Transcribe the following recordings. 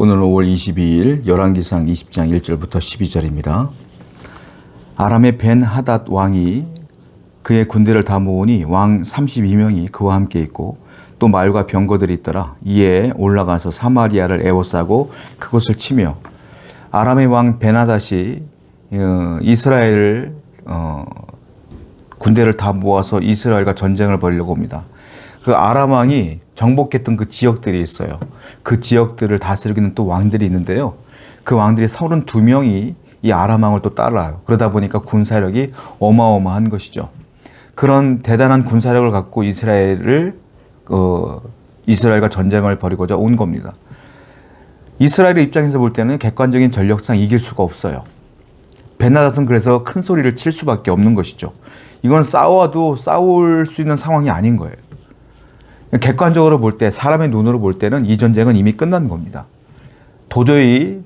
오늘은 5월 22일 열왕기상 20장 1절부터 12절입니다. 아람의 벤 하닷 왕이 그의 군대를 다 모으니 왕 32명이 그와 함께 있고 또 말과 병거들이 있더라. 이에 올라가서 사마리아를 에워싸고 그곳을 치며 아람의 왕 벤하닷이 이스라엘을 군대를 다 모아서 이스라엘과 전쟁을 벌이려고 합니다. 그 아람 왕이 정복했던 그 지역들이 있어요. 그 지역들을 다스리는 또 왕들이 있는데요. 그 왕들이 32명이 이 아람 왕을 또 따라요. 그러다 보니까 군사력이 어마어마한 것이죠. 그런 대단한 군사력을 갖고 이스라엘과 전쟁을 벌이고자 온 겁니다. 이스라엘의 입장에서 볼 때는 객관적인 전력상 이길 수가 없어요. 벤하닷은 그래서 큰 소리를 칠 수밖에 없는 것이죠. 이건 싸워도 싸울 수 있는 상황이 아닌 거예요. 객관적으로 볼 때, 사람의 눈으로 볼 때는 이 전쟁은 이미 끝난 겁니다. 도저히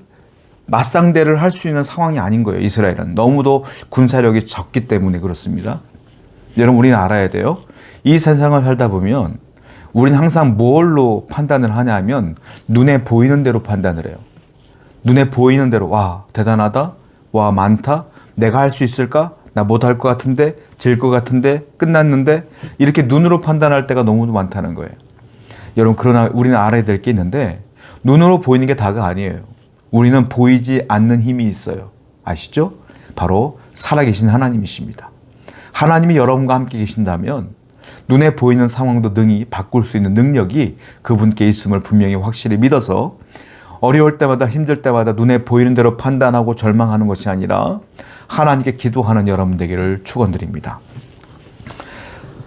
맞상대를 할 수 있는 상황이 아닌 거예요. 이스라엘은 너무도 군사력이 적기 때문에 그렇습니다. 여러분, 우리는 알아야 돼요. 이 세상을 살다 보면 우리는 항상 뭘로 판단을 하냐면 눈에 보이는 대로 판단을 해요. 눈에 보이는 대로, 와 대단하다, 와 많다, 내가 할 수 있을까, 나 못할 것 같은데, 질 것 같은데, 끝났는데, 이렇게 눈으로 판단할 때가 너무 많다는 거예요. 여러분, 그러나 우리는 알아야 될 게 있는데 눈으로 보이는 게 다가 아니에요. 우리는 보이지 않는 힘이 있어요. 아시죠? 바로 살아계신 하나님이십니다. 하나님이 여러분과 함께 계신다면 눈에 보이는 상황도 능히 바꿀 수 있는 능력이 그분께 있음을 분명히 확실히 믿어서 어려울 때마다, 힘들 때마다 눈에 보이는 대로 판단하고 절망하는 것이 아니라 하나님께 기도하는 여러분 되기를 축원드립니다.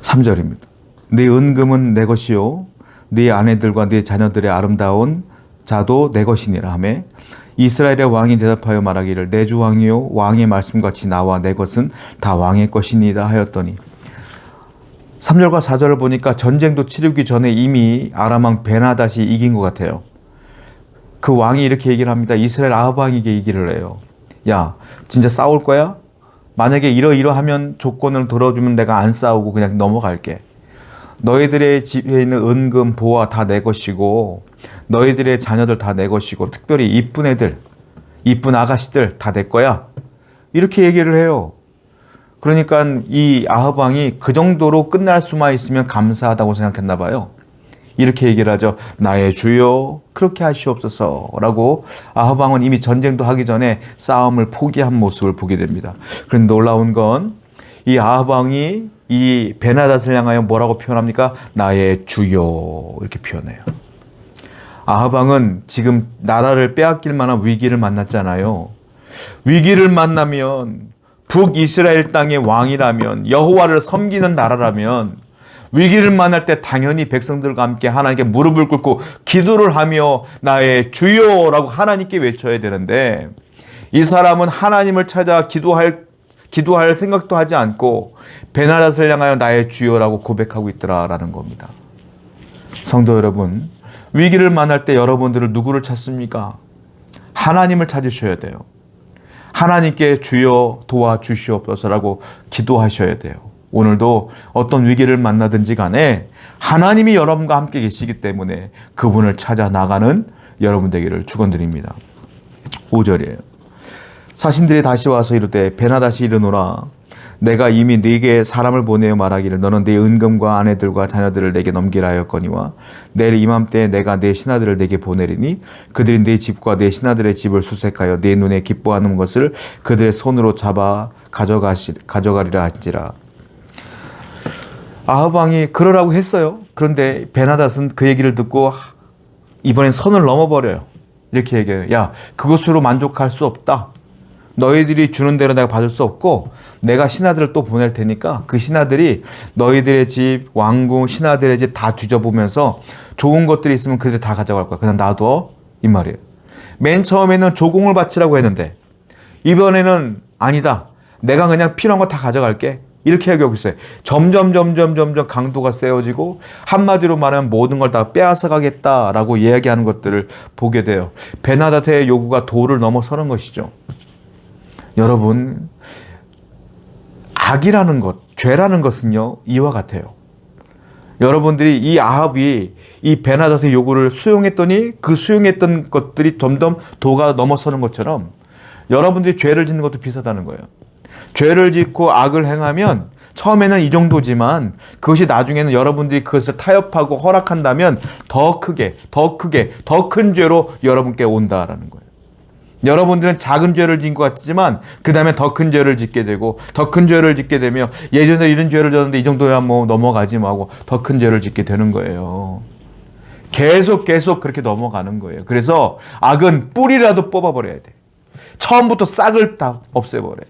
3절입니다. 네 은금은 내 것이요 네 아내들과 네 자녀들의 아름다운 자도 내 것이니라 하매 이스라엘의 왕이 대답하여 말하기를 내 주 왕이요 왕의 말씀같이 나와 내 것은 다 왕의 것이니라 하였더니 3절과 4절을 보니까 전쟁도 치르기 전에 이미 아람 왕 벤하닷이 이긴 것 같아요. 그 왕이 이렇게 얘기를 합니다. 이스라엘 아합 왕에게 얘기를 해요. 야, 진짜 싸울 거야? 만약에 이러이러하면 조건을 들어주면 내가 안 싸우고 그냥 넘어갈게. 너희들의 집에 있는 은금, 보화 다 내 것이고 너희들의 자녀들 다 내 것이고 특별히 이쁜 애들, 이쁜 아가씨들 다 내 거야. 이렇게 얘기를 해요. 그러니까 이 아합 왕이 그 정도로 끝날 수만 있으면 감사하다고 생각했나 봐요. 이렇게 얘기를 하죠. 나의 주여 그렇게 하시옵소서 라고 아합 왕은 이미 전쟁도 하기 전에 싸움을 포기한 모습을 보게 됩니다. 그런데 놀라운 건 이 아합 왕이 이 벤하닷을 향하여 뭐라고 표현합니까? 나의 주여 이렇게 표현해요. 아합 왕은 지금 나라를 빼앗길 만한 위기를 만났잖아요. 위기를 만나면 북이스라엘 땅의 왕이라면 여호와를 섬기는 나라라면 위기를 만날 때 당연히 백성들과 함께 하나님께 무릎을 꿇고 기도를 하며 나의 주여라고 하나님께 외쳐야 되는데 이 사람은 하나님을 찾아 기도할 생각도 하지 않고 벤하닷을 향하여 나의 주여라고 고백하고 있더라라는 겁니다. 성도 여러분, 위기를 만날 때 여러분들은 누구를 찾습니까? 하나님을 찾으셔야 돼요. 하나님께 주여 도와주시옵소서라고 기도하셔야 돼요. 오늘도 어떤 위기를 만나든지 간에 하나님이 여러분과 함께 계시기 때문에 그분을 찾아 나가는 여러분 되기를 축원드립니다. 5절이에요. 사신들이 다시 와서 이르되 벤하닷이 이르노라 내가 이미 네게 사람을 보내어 말하기를 너는 네 은금과 아내들과 자녀들을 내게 넘기라 하였거니와 내일 이맘때에 내가 네 신하들을 내게 보내리니 그들이 네 집과 네 신하들의 집을 수색하여 네 눈에 기뻐하는 것을 그들의 손으로 잡아 가져가리라 할지라. 아합 왕이 그러라고 했어요. 그런데 벤하닷은 그 얘기를 듣고 이번엔 선을 넘어버려요. 이렇게 얘기해요. 야, 그것으로 만족할 수 없다. 너희들이 주는 대로 내가 받을 수 없고 내가 신하들을 또 보낼 테니까 그 신하들이 너희들의 집, 왕궁, 신하들의 집 다 뒤져보면서 좋은 것들이 있으면 그들 다 가져갈 거야. 그냥 놔둬. 이 말이에요. 맨 처음에는 조공을 바치라고 했는데 이번에는 아니다. 내가 그냥 필요한 거 다 가져갈게. 이렇게 얘기하고 있어요. 점점 강도가 세워지고 한마디로 말하면 모든 걸 다 빼앗아 가겠다라고 이야기하는 것들을 보게 돼요. 벤하닷의 요구가 도를 넘어서는 것이죠. 여러분, 악이라는 것, 죄라는 것은요 이와 같아요. 여러분들이 이 아합이 이 베나닷의 요구를 수용했더니 그 수용했던 것들이 점점 도가 넘어서는 것처럼 여러분들이 죄를 짓는 것도 비슷하다는 거예요. 죄를 짓고 악을 행하면 처음에는 이 정도지만 그것이 나중에는 여러분들이 그것을 타협하고 허락한다면 더 크게, 더 큰 죄로 여러분께 온다라는 거예요. 여러분들은 작은 죄를 지은 것 같지만 그 다음에 더 큰 죄를 짓게 되고 더 큰 죄를 짓게 되며 예전에 이런 죄를 졌는데 이 정도야 뭐 넘어가지 말고 더 큰 죄를 짓게 되는 거예요. 계속 그렇게 넘어가는 거예요. 그래서 악은 뿌리라도 뽑아버려야 돼. 처음부터 싹을 다 없애버려야 돼.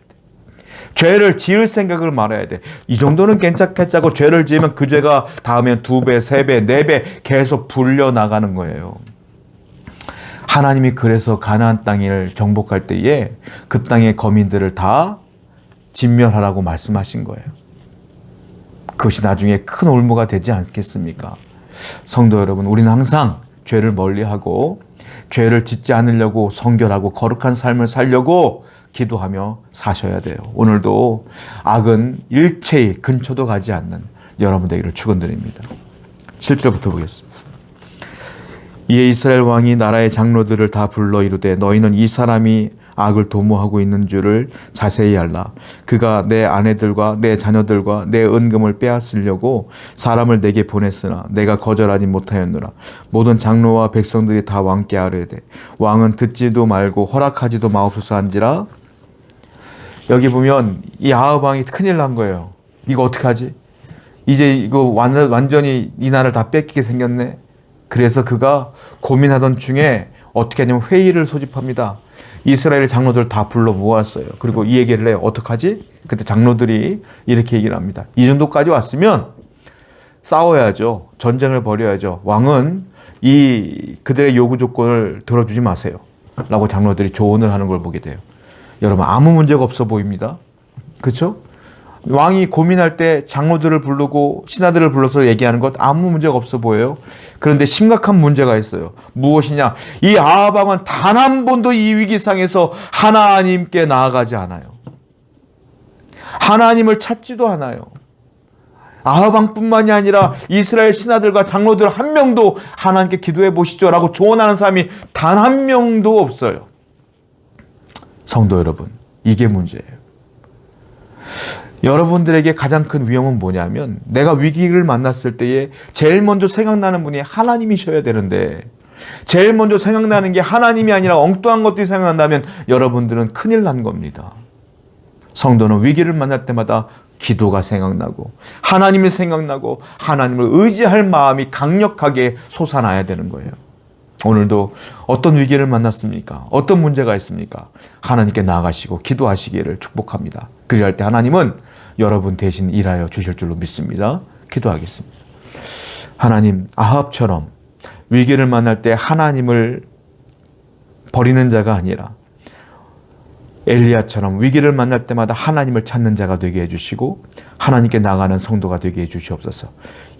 죄를 지을 생각을 말아야 돼. 이 정도는 괜찮겠자고 죄를 지으면 그 죄가 다음엔 2배, 3배, 4배 계속 불려나가는 거예요. 하나님이 그래서 가나안 땅을 정복할 때에 그 땅의 거민들을 다 진멸하라고 말씀하신 거예요. 그것이 나중에 큰 올무가 되지 않겠습니까? 성도 여러분, 우리는 항상 죄를 멀리하고 죄를 짓지 않으려고 성결하고 거룩한 삶을 살려고 기도하며 사셔야 돼요. 오늘도 악은 일체의 근처도 가지 않는 여러분 되기를 축원드립니다. 7절부터 보겠습니다. 이에 이스라엘 왕이 나라의 장로들을 다 불러 이르되 너희는 이 사람이 악을 도모하고 있는 줄을 자세히 알라. 그가 내 아내들과 내 자녀들과 내 은금을 빼앗으려고 사람을 내게 보냈으나 내가 거절하지 못하였노라. 모든 장로와 백성들이 다 왕께 아뢰되 왕은 듣지도 말고 허락하지도 마옵소서 한지라. 여기 보면 이 아합 왕이 큰일 난 거예요. 이거 어떡하지? 이제 이거 완전히 이 나라를 다 뺏기게 생겼네. 그래서 그가 고민하던 중에 어떻게 하냐면 회의를 소집합니다. 이스라엘 장로들 다 불러 모았어요. 그리고 이 얘기를 해요. 어떡하지? 그때 장로들이 이렇게 얘기를 합니다. 이 정도까지 왔으면 싸워야죠. 전쟁을 벌여야죠. 왕은 그들의 요구 조건을 들어주지 마세요. 라고 장로들이 조언을 하는 걸 보게 돼요. 여러분, 아무 문제가 없어 보입니다. 그렇죠? 왕이 고민할 때 장로들을 부르고 신하들을 불러서 얘기하는 것 아무 문제가 없어 보여요. 그런데 심각한 문제가 있어요. 무엇이냐? 이 아합 왕은 단 한 번도 이 위기상에서 하나님께 나아가지 않아요. 하나님을 찾지도 않아요. 아합 왕뿐만이 아니라 이스라엘 신하들과 장로들 한 명도 하나님께 기도해 보시죠 라고 조언하는 사람이 단 한 명도 없어요. 성도 여러분, 이게 문제예요. 여러분들에게 가장 큰 위험은 뭐냐면 내가 위기를 만났을 때에 제일 먼저 생각나는 분이 하나님이셔야 되는데 제일 먼저 생각나는 게 하나님이 아니라 엉뚱한 것들이 생각난다면 여러분들은 큰일 난 겁니다. 성도는 위기를 만날 때마다 기도가 생각나고 하나님이 생각나고 하나님을 의지할 마음이 강력하게 솟아나야 되는 거예요. 오늘도 어떤 위기를 만났습니까? 어떤 문제가 있습니까? 하나님께 나아가시고 기도하시기를 축복합니다. 그리할 때 하나님은 여러분 대신 일하여 주실 줄로 믿습니다. 기도하겠습니다. 하나님, 아합처럼 위기를 만날 때 하나님을 버리는 자가 아니라 엘리야처럼 위기를 만날 때마다 하나님을 찾는 자가 되게 해주시고 하나님께 나아가는 성도가 되게 해주시옵소서.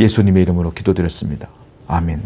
예수님의 이름으로 기도드렸습니다. 아멘.